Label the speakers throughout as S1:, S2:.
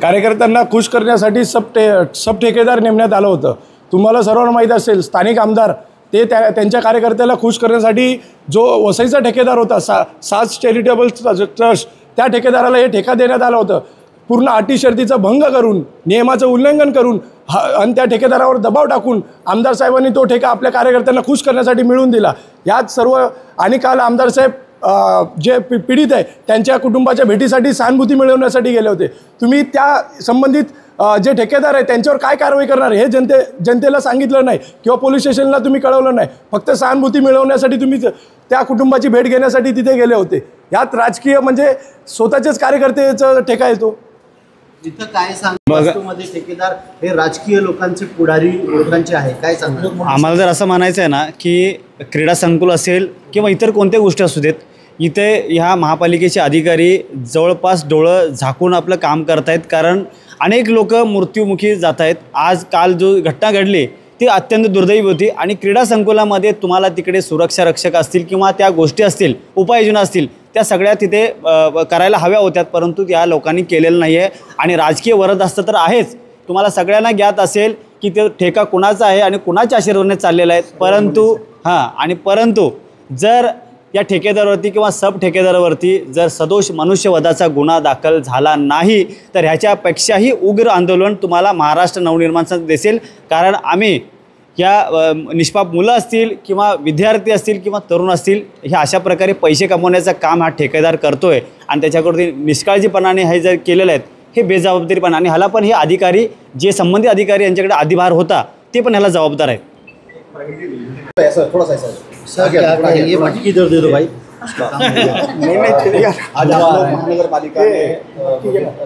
S1: कार्यकर्त्यांना खुश करण्यासाठी सब ठेकेदार नेमण्यात आलं होतं। तुम्हाला सर्वांना माहीत असेल, स्थानिक आमदार ते त्यांच्या कार्यकर्त्याला खुश करण्यासाठी जो वसईचा ठेकेदार होता साज चॅरिटेबल ट्रस्ट, त्या ठेकेदाराला हे ठेका देण्यात आलं होतं। पूर्ण अटी शर्तीचा भंग करून, नियमाचं उल्लंघन करून आणि त्या ठेकेदारावर दबाव टाकून आमदार साहेबांनी तो ठेका आपल्या कार्यकर्त्यांना खुश करण्यासाठी मिळवून दिला। यात सर्व आणि काल आमदार साहेब जे पीडित आहे त्यांच्या कुटुंबाच्या भेटीसाठी सहानुभूती मिळवण्यासाठी गेले होते। तुम्ही त्या संबंधित जे ठेकेदार आहे त्यांच्यावर काय कारवाई करणार हे जनतेला सांगितलं नाही किंवा पोलीस स्टेशनला तुम्ही कळवलं नाही। फक्त सहानुभूती मिळवण्यासाठी तुम्ही त्या कुटुंबाची भेट घेण्यासाठी तिथे गेले होते। यात राजकीय म्हणजे स्वतःचेच कार्यकर्त्याचा ठेका येतो।
S2: इथं काय सांगमध्ये ठेकेदार हे राजकीय लोकांचे पुढारी लोकांचे आहे, काय सांगणार?
S3: आम्हाला जर असं म्हणायचं आहे ना की क्रीडा संकुल असेल किंवा इतर कोणत्या गोष्टी असू देत, इथे ह्या महापालिकेचे अधिकारी जवळपास डोळं झाकून आपलं काम करत आहेत। कारण अनेक लोक मृत्युमुखी जात आहेत। आज काल जो घटना घडली ती अत्यंत दुर्दैवी होती आणि क्रीडा संकुलामध्ये तुम्हाला तिकडे सुरक्षा रक्षक असतील किंवा त्या गोष्टी असतील, उपाययोजना असतील, त्या सगळ्या तिथे करायला हव्या होत्या, परंतु त्या लोकांनी केलेलं नाही आहे। आणि राजकीय वरद असतं तर आहेच, तुम्हाला सगळ्यांना ज्ञात असेल की ते ठेका कुणाचा आहे आणि कुणाच्या आशीर्वादाने चाललेला आहे। परंतु जर या ठेकेदारावरती किंवा सब ठेकेदारावरती जर सदोष मनुष्यवधाचा गुन्हा दाखल झाला नाही तर ह्याच्यापेक्षाही उग्र आंदोलन तुम्हाला महाराष्ट्र नवनिर्माण सेना दिसेल। कारण आम्ही या निष्पाप मुलं असतील किंवा विद्यार्थी असतील किंवा तरुण असतील, हे अशा प्रकारे पैसे कमवण्याचं काम हा ठेकेदार करतो आहे आणि त्याच्याकडून निष्काळजीपणाने हे जर केलेलं आहेत हे बेजबाबदारीपणा, आणि ह्याला पण हे अधिकारी जे संबंधित अधिकारी यांच्याकडे अधिभार होता ते पण ह्याला जबाबदार आहेत।
S2: ये मटकी दे दो भाई। आज आप लोग महानगर पालिका में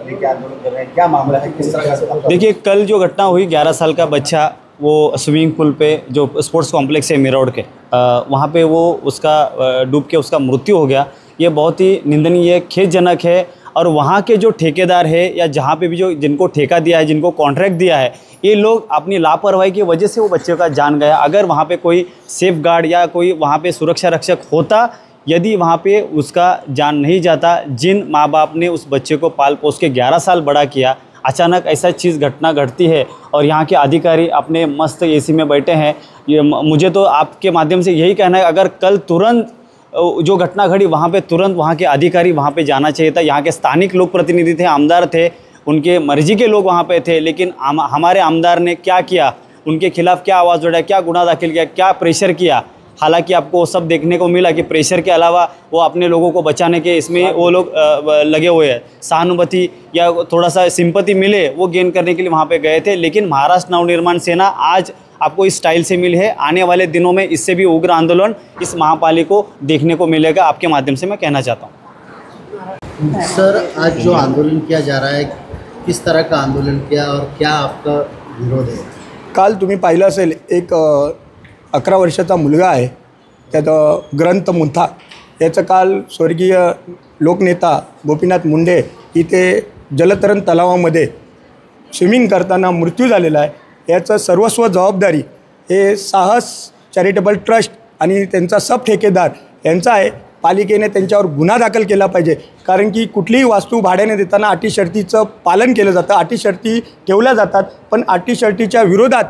S2: लेके आंदोलन कर रहे हैं, क्या मामला है, किस तरह का?
S3: देखिए, कल जो घटना हुई 11 साल का बच्चा वो स्विमिंग पूल पे जो स्पोर्ट्स कॉम्प्लेक्स है मिरोड के, वहाँ पे वो उसका डूब के उसका मृत्यु हो गया। ये बहुत ही निंदनीय, खेदजनक है। और वहाँ के जो ठेकेदार है या जहाँ पे भी जो जिनको ठेका दिया है, जिनको कॉन्ट्रैक्ट दिया है, ये लोग अपनी लापरवाही की वजह से वो बच्चे का जान गया। अगर वहाँ पे कोई सेफ गार्ड या कोई वहाँ पे सुरक्षा रक्षक होता, यदि वहाँ पे उसका जान नहीं जाता, जिन माँ बाप ने उस बच्चे को पाल पोस के 11 साल बड़ा किया, अचानक ऐसा चीज़ घटना घटती है और यहाँ के अधिकारी अपने मस्त एसी में बैठे हैं। ये मुझे तो आपके माध्यम से यही कहना है, अगर कल तुरंत जो घटना घड़ी वहाँ पे तुरंत वहाँ के अधिकारी वहाँ पे जाना चाहिए था। यहाँ के स्थानिक लोक प्रतिनिधि थे, आमदार थे, उनके मर्जी के लोग वहाँ पे थे, लेकिन हमारे आमदार ने क्या किया, उनके खिलाफ़ क्या आवाज़ उठाया, क्या गुनाह दाखिल किया, क्या प्रेशर किया। हालांकि आपको वो सब देखने को मिला कि प्रेशर के अलावा वो अपने लोगों को बचाने के इसमें वो लोग लगे हुए हैं। सहानुभूति या थोड़ा सा सिंपैथी मिले वो गेन करने के लिए वहाँ पे गए थे। लेकिन महाराष्ट्र नवनिर्माण सेना आज आपको इस स्टाइल से मिली है। आने वाले दिनों में इससे भी उग्र आंदोलन इस महापालिका को देखने को मिलेगा, आपके माध्यम से मैं कहना चाहता हूँ।
S2: सर, आज जो आंदोलन किया जा रहा है, किस तरह का आंदोलन किया और क्या आपका विरोध है?
S1: काल तुम्ही पाहिलं असेल, एक 11 वर्षाचा मुलगा आहे, त्यात ग्रंथ मुंथा याचं काल स्वर्गीय लोकनेता गोपीनाथ मुंडे इथे जलतरण तलावामध्ये स्विमिंग करताना मृत्यू झालेला आहे। याचं सर्वस्व जबाबदारी हे साहस चॅरिटेबल ट्रस्ट आणि त्यांचा सब ठेकेदार यांचा आहे। पालिकेने त्यांच्यावर गुन्हा दाखल केला पाहिजे, कारण की कुठलीही वास्तू भाड्याने देताना अटी शर्तीचं पालन केलं जातं, अटी शर्ती ठेवल्या जातात, पण अटी शर्तीच्या विरोधात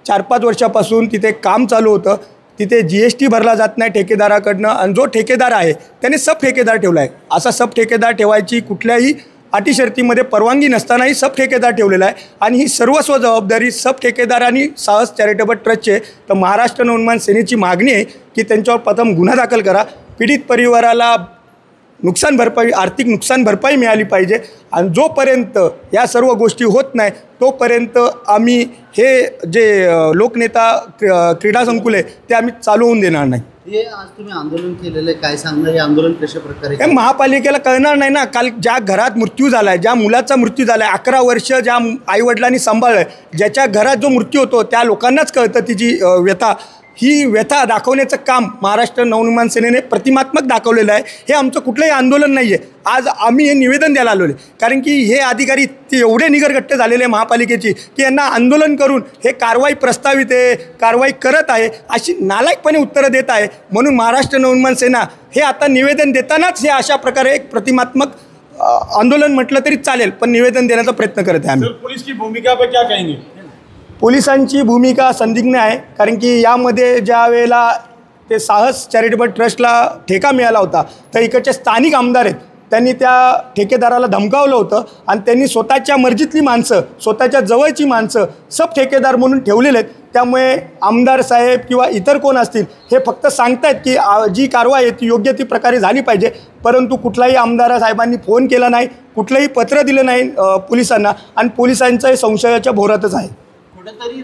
S1: 4-5 वर्षापासून तिथे काम चालू होतं। तिथे GST भरला जात नाही ठेकेदाराकडनं, आणि जो ठेकेदार आहे त्याने सब ठेकेदार ठेवला आहे। असा सब ठेकेदार ठेवायची कुठल्याही अटी शर्तीमध्ये परवानगी नसतानाही सब ठेकेदार ठेवलेला आहे, आणि ही सर्वस्व जबाबदारी सब ठेकेदार आणि साहस चॅरिटेबल ट्रस्टचे। तर महाराष्ट्र नवनिर्माण सेनेची मागणी आहे की त्यांच्यावर प्रथम गुन्हा दाखल करा, पीडित परिवाराला नुकसान भरपाई, आर्थिक नुकसान भरपाई मिळाली पाहिजे, आणि जोपर्यंत या सर्व गोष्टी होत नाही तोपर्यंत आम्ही हे जे लोकनेता क्रीडा संकुल आहे ते आम्ही चालू होऊन देणार नाही।
S2: हे आज तुम्ही आंदोलन केलेलं आहे, काय सांगणार? हे आंदोलन कशा प्रकारे?
S1: हे महापालिकेला कळणार नाही ना। काल ज्या घरात मृत्यू झाला आहे, ज्या मुलाचा मृत्यू झाला आहे, 11 वर्ष ज्या आईवडिलांनी सांभाळलं आहे, ज्याच्या घरात जो मृत्यू होतो त्या लोकांनाच कळतं तिची व्यथा। ही व्यथा दाखवण्याचं काम महाराष्ट्र नवनिर्माण सेनेने प्रतिमात्मक दाखवलेलं आहे। हे आमचं कुठलंही आंदोलन नाही आहे। आज आम्ही हे निवेदन द्यायला आलो आहे, कारण की हे अधिकारी ते एवढे निगरगट्टे झालेले आहे महापालिकेची की यांना आंदोलन करून हे कारवाई प्रस्तावित आहे, कारवाई करत आहे अशी नालायकपणे उत्तरं देत आहे। म्हणून महाराष्ट्र नवनिर्माण सेना हे आता निवेदन देतानाच हे अशा प्रकारे एक प्रतिमात्मक आंदोलन म्हटलं तरी चालेल, पण निवेदन देण्याचा प्रयत्न करत आहे आम्ही.
S4: पुलिस की भूमिका पे क्या कहेंगे?
S1: पोलिसांची भूमिका संदिग्ध आहे, कारण की यामध्ये ज्या वेळेला ते साहस चॅरिटेबल ट्रस्टला ठेका मिळाला होता, तर इकडचे स्थानिक आमदार आहेत, त्यांनी त्या ठेकेदाराला धमकावलं होतं आणि त्यांनी स्वतःच्या मर्जीतली माणसं, स्वतःच्या जवळची माणसं सब ठेकेदार म्हणून ठेवलेले आहेत. त्यामुळे आमदार साहेब किंवा इतर कोण असतील हे फक्त सांगतायत की जी कारवाई आहे ती योग्य ती प्रकारे झाली पाहिजे, परंतु कुठलाही आमदार साहेबांनी फोन केला नाही, कुठलंही पत्र दिलं नाही पोलिसांना, आणि पोलिसांचं संशयाच्या भोवऱ्यातच आहे.
S2: कुठेतरी